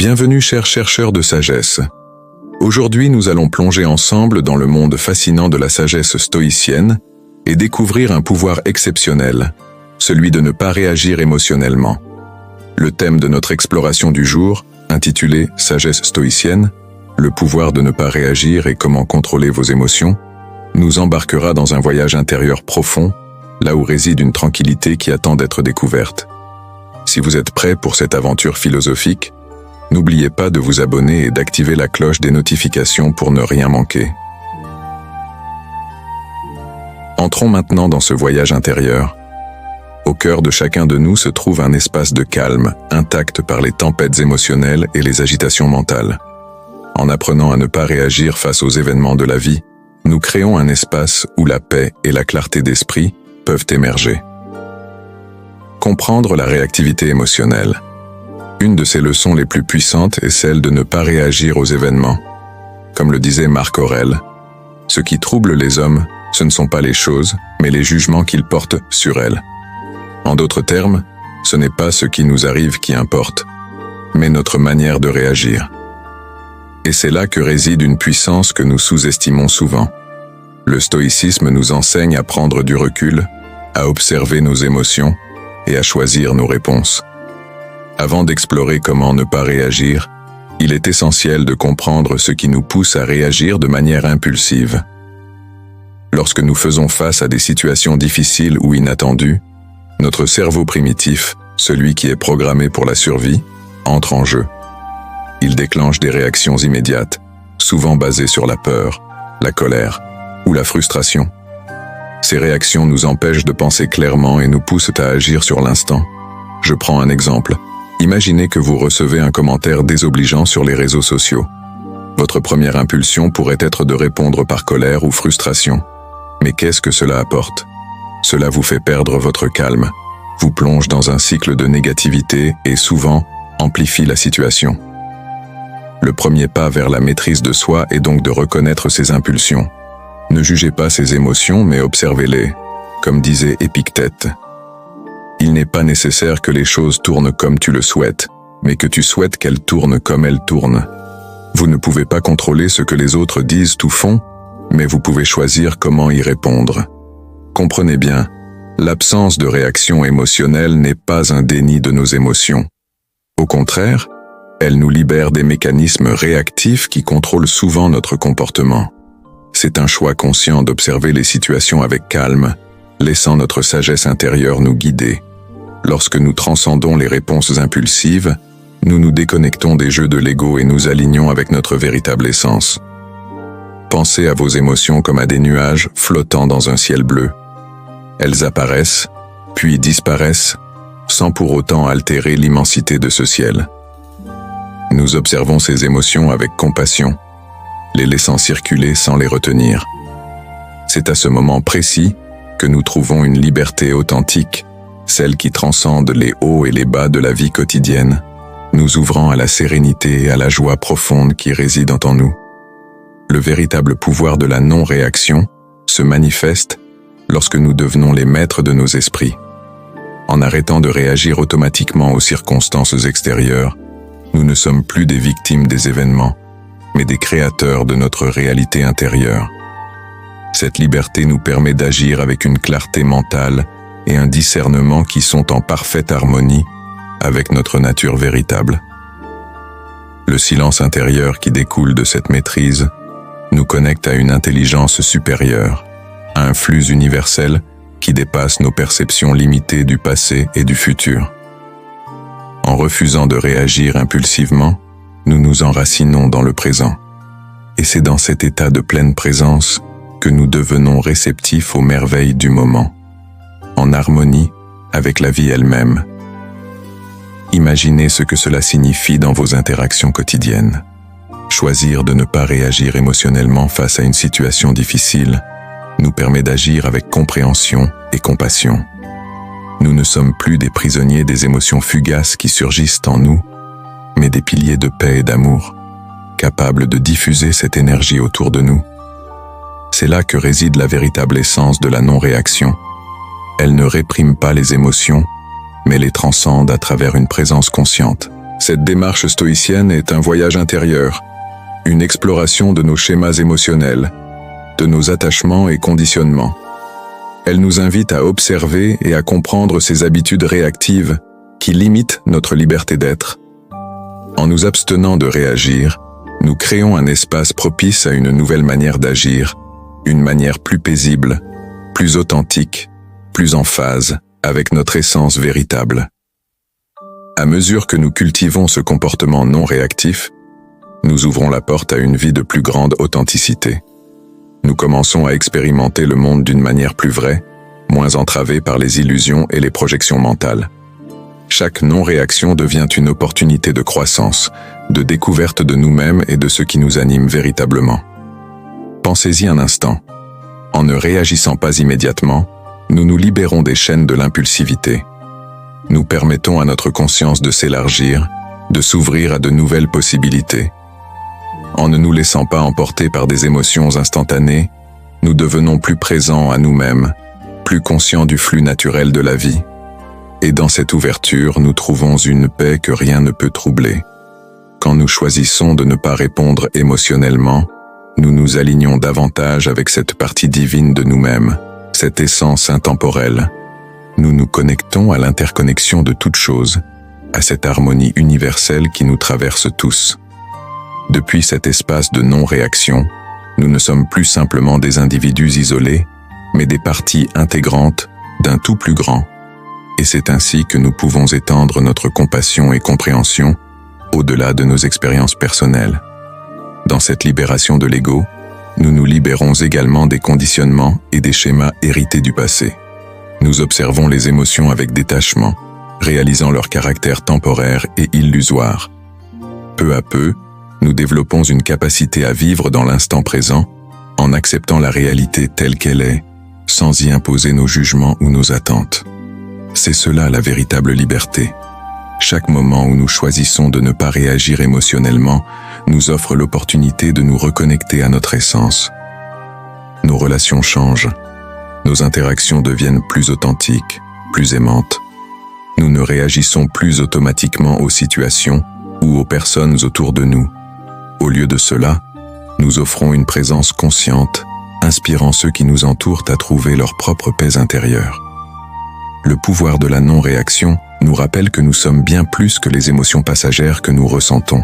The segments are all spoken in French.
Bienvenue chers chercheurs de sagesse. Aujourd'hui nous allons plonger ensemble dans le monde fascinant de la sagesse stoïcienne et découvrir un pouvoir exceptionnel, celui de ne pas réagir émotionnellement. Le thème de notre exploration du jour, intitulé « Sagesse stoïcienne », le pouvoir de ne pas réagir et comment contrôler vos émotions, nous embarquera dans un voyage intérieur profond, là où réside une tranquillité qui attend d'être découverte. Si vous êtes prêts pour cette aventure philosophique, n'oubliez pas de vous abonner et d'activer la cloche des notifications pour ne rien manquer. Entrons maintenant dans ce voyage intérieur. Au cœur de chacun de nous se trouve un espace de calme, intact par les tempêtes émotionnelles et les agitations mentales. En apprenant à ne pas réagir face aux événements de la vie, nous créons un espace où la paix et la clarté d'esprit peuvent émerger. Comprendre la réactivité émotionnelle. Une de ces leçons les plus puissantes est celle de ne pas réagir aux événements. Comme le disait Marc Aurèle, « Ce qui trouble les hommes, ce ne sont pas les choses, mais les jugements qu'ils portent sur elles. » En d'autres termes, ce n'est pas ce qui nous arrive qui importe, mais notre manière de réagir. Et c'est là que réside une puissance que nous sous-estimons souvent. Le stoïcisme nous enseigne à prendre du recul, à observer nos émotions et à choisir nos réponses. Avant d'explorer comment ne pas réagir, il est essentiel de comprendre ce qui nous pousse à réagir de manière impulsive. Lorsque nous faisons face à des situations difficiles ou inattendues, notre cerveau primitif, celui qui est programmé pour la survie, entre en jeu. Il déclenche des réactions immédiates, souvent basées sur la peur, la colère ou la frustration. Ces réactions nous empêchent de penser clairement et nous poussent à agir sur l'instant. Je prends un exemple. Imaginez que vous recevez un commentaire désobligeant sur les réseaux sociaux. Votre première impulsion pourrait être de répondre par colère ou frustration. Mais qu'est-ce que cela apporte? Cela vous fait perdre votre calme, vous plonge dans un cycle de négativité et souvent amplifie la situation. Le premier pas vers la maîtrise de soi est donc de reconnaître ses impulsions. Ne jugez pas ces émotions mais observez-les, comme disait Épictète. Il n'est pas nécessaire que les choses tournent comme tu le souhaites, mais que tu souhaites qu'elles tournent comme elles tournent. Vous ne pouvez pas contrôler ce que les autres disent ou font, mais vous pouvez choisir comment y répondre. Comprenez bien, l'absence de réaction émotionnelle n'est pas un déni de nos émotions. Au contraire, elle nous libère des mécanismes réactifs qui contrôlent souvent notre comportement. C'est un choix conscient d'observer les situations avec calme, laissant notre sagesse intérieure nous guider. Lorsque nous transcendons les réponses impulsives, nous nous déconnectons des jeux de l'ego et nous alignons avec notre véritable essence. Pensez à vos émotions comme à des nuages flottant dans un ciel bleu. Elles apparaissent, puis disparaissent, sans pour autant altérer l'immensité de ce ciel. Nous observons ces émotions avec compassion, les laissant circuler sans les retenir. C'est à ce moment précis que nous trouvons une liberté authentique, celle qui transcende les hauts et les bas de la vie quotidienne, nous ouvrant à la sérénité et à la joie profonde qui résident en nous. Le véritable pouvoir de la non-réaction se manifeste lorsque nous devenons les maîtres de nos esprits. En arrêtant de réagir automatiquement aux circonstances extérieures, nous ne sommes plus des victimes des événements, mais des créateurs de notre réalité intérieure. Cette liberté nous permet d'agir avec une clarté mentale et un discernement qui sont en parfaite harmonie avec notre nature véritable. Le silence intérieur qui découle de cette maîtrise nous connecte à une intelligence supérieure, à un flux universel qui dépasse nos perceptions limitées du passé et du futur. En refusant de réagir impulsivement, nous nous enracinons dans le présent. Et c'est dans cet état de pleine présence que nous devenons réceptifs aux merveilles du moment, en harmonie avec la vie elle-même. Imaginez ce que cela signifie dans vos interactions quotidiennes. Choisir de ne pas réagir émotionnellement face à une situation difficile nous permet d'agir avec compréhension et compassion. Nous ne sommes plus des prisonniers des émotions fugaces qui surgissent en nous, mais des piliers de paix et d'amour, capables de diffuser cette énergie autour de nous. C'est là que réside la véritable essence de la non-réaction. Elle ne réprime pas les émotions, mais les transcende à travers une présence consciente. Cette démarche stoïcienne est un voyage intérieur, une exploration de nos schémas émotionnels, de nos attachements et conditionnements. Elle nous invite à observer et à comprendre ces habitudes réactives qui limitent notre liberté d'être. En nous abstenant de réagir, nous créons un espace propice à une nouvelle manière d'agir, une manière plus paisible, plus authentique, plus en phase avec notre essence véritable. À mesure que nous cultivons ce comportement non réactif, nous ouvrons la porte à une vie de plus grande authenticité. Nous commençons à expérimenter le monde d'une manière plus vraie, moins entravée par les illusions et les projections mentales. Chaque non-réaction devient une opportunité de croissance, de découverte de nous-mêmes et de ce qui nous anime véritablement. Pensez-y un instant. En ne réagissant pas immédiatement, nous nous libérons des chaînes de l'impulsivité. Nous permettons à notre conscience de s'élargir, de s'ouvrir à de nouvelles possibilités. En ne nous laissant pas emporter par des émotions instantanées, nous devenons plus présents à nous-mêmes, plus conscients du flux naturel de la vie. Et dans cette ouverture, nous trouvons une paix que rien ne peut troubler. Quand nous choisissons de ne pas répondre émotionnellement, nous nous alignons davantage avec cette partie divine de nous-mêmes, cette essence intemporelle. Nous nous connectons à l'interconnexion de toutes choses, à cette harmonie universelle qui nous traverse tous. Depuis cet espace de non-réaction, nous ne sommes plus simplement des individus isolés, mais des parties intégrantes d'un tout plus grand. Et c'est ainsi que nous pouvons étendre notre compassion et compréhension au-delà de nos expériences personnelles. Dans cette libération de l'ego, nous nous libérons également des conditionnements et des schémas hérités du passé. Nous observons les émotions avec détachement, réalisant leur caractère temporaire et illusoire. Peu à peu, nous développons une capacité à vivre dans l'instant présent, en acceptant la réalité telle qu'elle est, sans y imposer nos jugements ou nos attentes. C'est cela la véritable liberté. Chaque moment où nous choisissons de ne pas réagir émotionnellement nous offre l'opportunité de nous reconnecter à notre essence. Nos relations changent. Nos interactions deviennent plus authentiques, plus aimantes. Nous ne réagissons plus automatiquement aux situations ou aux personnes autour de nous. Au lieu de cela, nous offrons une présence consciente, inspirant ceux qui nous entourent à trouver leur propre paix intérieure. Le pouvoir de la non-réaction nous rappelle que nous sommes bien plus que les émotions passagères que nous ressentons.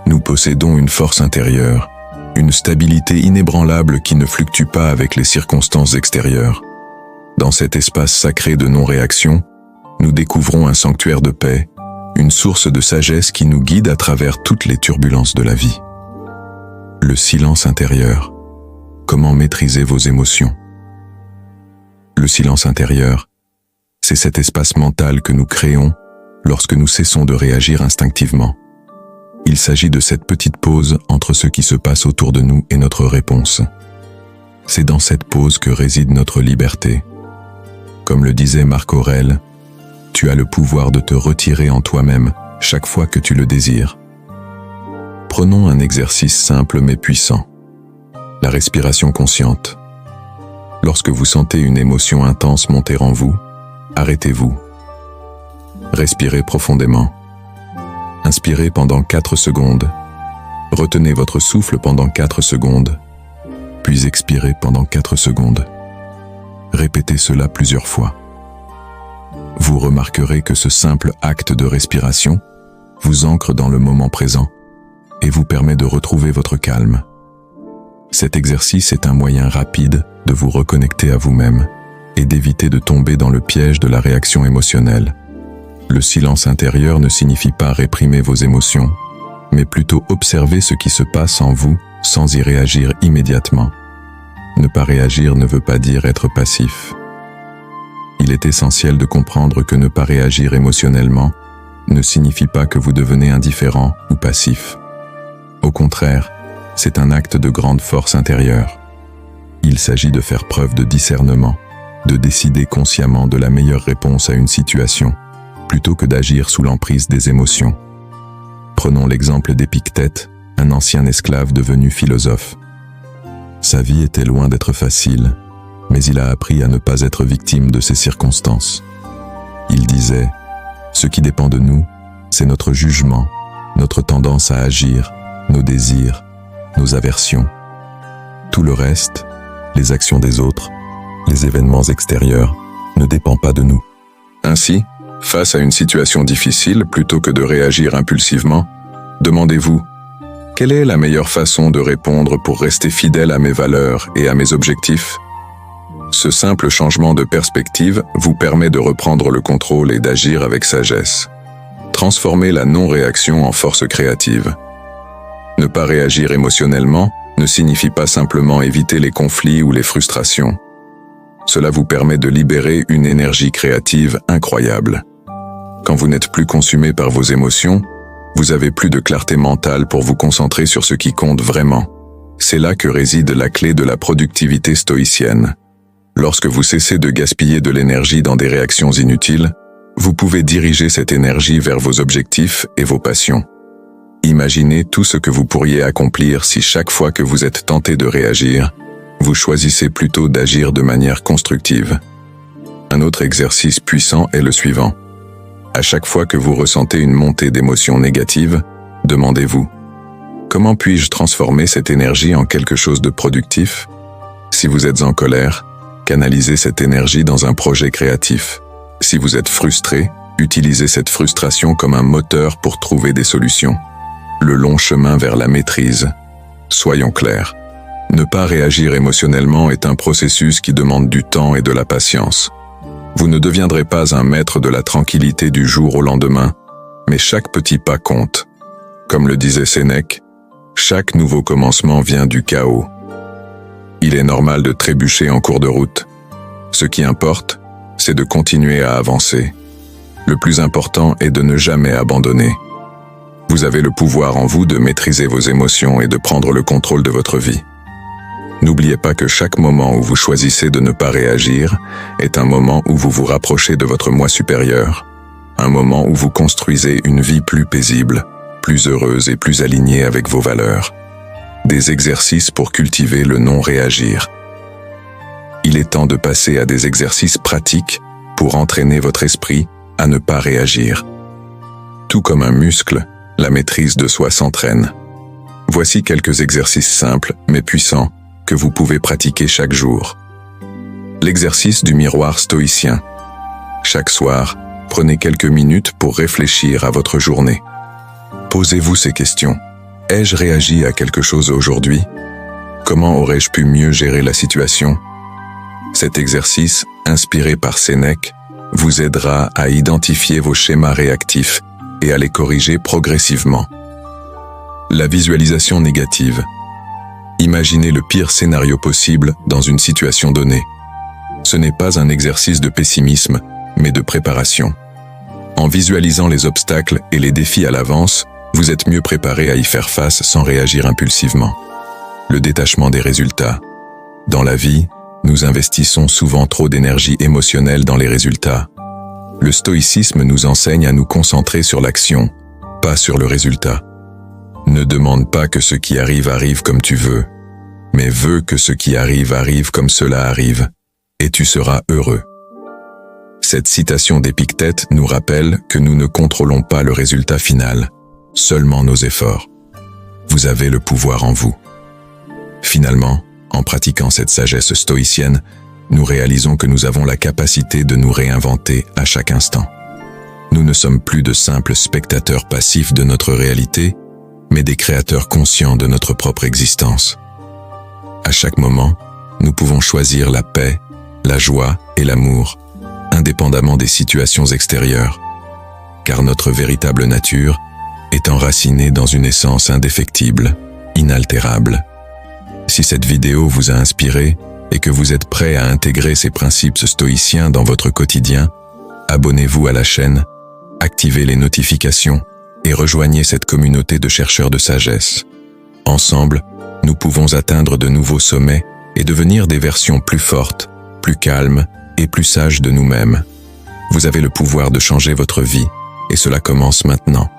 Nous possédons une force intérieure, une stabilité inébranlable qui ne fluctue pas avec les circonstances extérieures. Dans cet espace sacré de non-réaction, nous découvrons un sanctuaire de paix, une source de sagesse qui nous guide à travers toutes les turbulences de la vie. Le silence intérieur. Comment maîtriser vos émotions? Le silence intérieur, c'est cet espace mental que nous créons lorsque nous cessons de réagir instinctivement. Il s'agit de cette petite pause entre ce qui se passe autour de nous et notre réponse. C'est dans cette pause que réside notre liberté. Comme le disait Marc Aurèle, tu as le pouvoir de te retirer en toi-même chaque fois que tu le désires. Prenons un exercice simple mais puissant. La respiration consciente. Lorsque vous sentez une émotion intense monter en vous, arrêtez-vous. Respirez profondément. Inspirez pendant 4 secondes. Retenez votre souffle pendant 4 secondes. Puis expirez pendant 4 secondes. Répétez cela plusieurs fois. Vous remarquerez que ce simple acte de respiration vous ancre dans le moment présent et vous permet de retrouver votre calme. Cet exercice est un moyen rapide de vous reconnecter à vous-même et d'éviter de tomber dans le piège de la réaction émotionnelle. Le silence intérieur ne signifie pas réprimer vos émotions, mais plutôt observer ce qui se passe en vous sans y réagir immédiatement. Ne pas réagir ne veut pas dire être passif. Il est essentiel de comprendre que ne pas réagir émotionnellement ne signifie pas que vous devenez indifférent ou passif. Au contraire, c'est un acte de grande force intérieure. Il s'agit de faire preuve de discernement, de décider consciemment de la meilleure réponse à une situation, plutôt que d'agir sous l'emprise des émotions. Prenons l'exemple d'Épictète, un ancien esclave devenu philosophe. Sa vie était loin d'être facile, mais il a appris à ne pas être victime de ses circonstances. Il disait « Ce qui dépend de nous C'est notre jugement, notre tendance à agir, nos désirs, nos aversions. Tout le reste, les actions des autres, les événements extérieurs, ne dépend pas de nous. Ainsi, face à une situation difficile, plutôt que de réagir impulsivement, demandez-vous: quelle est la meilleure façon de répondre pour rester fidèle à mes valeurs et à mes objectifs? Ce simple changement de perspective vous permet de reprendre le contrôle et d'agir avec sagesse. Transformez la non-réaction en force créative. Ne pas réagir émotionnellement ne signifie pas simplement éviter les conflits ou les frustrations. Cela vous permet de libérer une énergie créative incroyable. Quand vous n'êtes plus consumé par vos émotions, vous avez plus de clarté mentale pour vous concentrer sur ce qui compte vraiment. C'est là que réside la clé de la productivité stoïcienne. Lorsque vous cessez de gaspiller de l'énergie dans des réactions inutiles, vous pouvez diriger cette énergie vers vos objectifs et vos passions. Imaginez tout ce que vous pourriez accomplir si chaque fois que vous êtes tenté de réagir, vous choisissez plutôt d'agir de manière constructive. Un autre exercice puissant est le suivant. À chaque fois que vous ressentez une montée d'émotions négatives, demandez-vous: comment puis-je transformer cette énergie en quelque chose de productif? Si vous êtes en colère, canalisez cette énergie dans un projet créatif. Si vous êtes frustré, utilisez cette frustration comme un moteur pour trouver des solutions. Le long chemin vers la maîtrise. Soyons clairs. Ne pas réagir émotionnellement est un processus qui demande du temps et de la patience. Vous ne deviendrez pas un maître de la tranquillité du jour au lendemain, mais chaque petit pas compte. Comme le disait Sénèque, chaque nouveau commencement vient du chaos. Il est normal de trébucher en cours de route. Ce qui importe, c'est de continuer à avancer. Le plus important est de ne jamais abandonner. Vous avez le pouvoir en vous de maîtriser vos émotions et de prendre le contrôle de votre vie. N'oubliez pas que chaque moment où vous choisissez de ne pas réagir est un moment où vous vous rapprochez de votre moi supérieur, un moment où vous construisez une vie plus paisible, plus heureuse et plus alignée avec vos valeurs. Des exercices pour cultiver le non-réagir. Il est temps de passer à des exercices pratiques pour entraîner votre esprit à ne pas réagir. Tout comme un muscle, la maîtrise de soi s'entraîne. Voici quelques exercices simples mais puissants que vous pouvez pratiquer chaque jour. L'exercice du miroir stoïcien. Chaque soir, prenez quelques minutes pour réfléchir à votre journée. Posez-vous ces questions. Ai-je réagi à quelque chose aujourd'hui? Comment aurais-je pu mieux gérer la situation? Cet exercice, inspiré par Sénèque, vous aidera à identifier vos schémas réactifs et à les corriger progressivement. La visualisation négative. Imaginez le pire scénario possible dans une situation donnée. Ce n'est pas un exercice de pessimisme, mais de préparation. En visualisant les obstacles et les défis à l'avance, vous êtes mieux préparé à y faire face sans réagir impulsivement. Le détachement des résultats. Dans la vie, nous investissons souvent trop d'énergie émotionnelle dans les résultats. Le stoïcisme nous enseigne à nous concentrer sur l'action, pas sur le résultat. Ne demande pas que ce qui arrive arrive comme tu veux, mais veux que ce qui arrive arrive comme cela arrive, et tu seras heureux. Cette citation d'Épictète nous rappelle que nous ne contrôlons pas le résultat final, seulement nos efforts. Vous avez le pouvoir en vous. Finalement, en pratiquant cette sagesse stoïcienne, nous réalisons que nous avons la capacité de nous réinventer à chaque instant. Nous ne sommes plus de simples spectateurs passifs de notre réalité, mais des créateurs conscients de notre propre existence. À chaque moment, nous pouvons choisir la paix, la joie et l'amour, indépendamment des situations extérieures, car notre véritable nature est enracinée dans une essence indéfectible, inaltérable. Si cette vidéo vous a inspiré et que vous êtes prêt à intégrer ces principes stoïciens dans votre quotidien, abonnez-vous à la chaîne, activez les notifications et rejoignez cette communauté de chercheurs de sagesse. Ensemble, nous pouvons atteindre de nouveaux sommets et devenir des versions plus fortes, plus calmes et plus sages de nous-mêmes. Vous avez le pouvoir de changer votre vie et cela commence maintenant.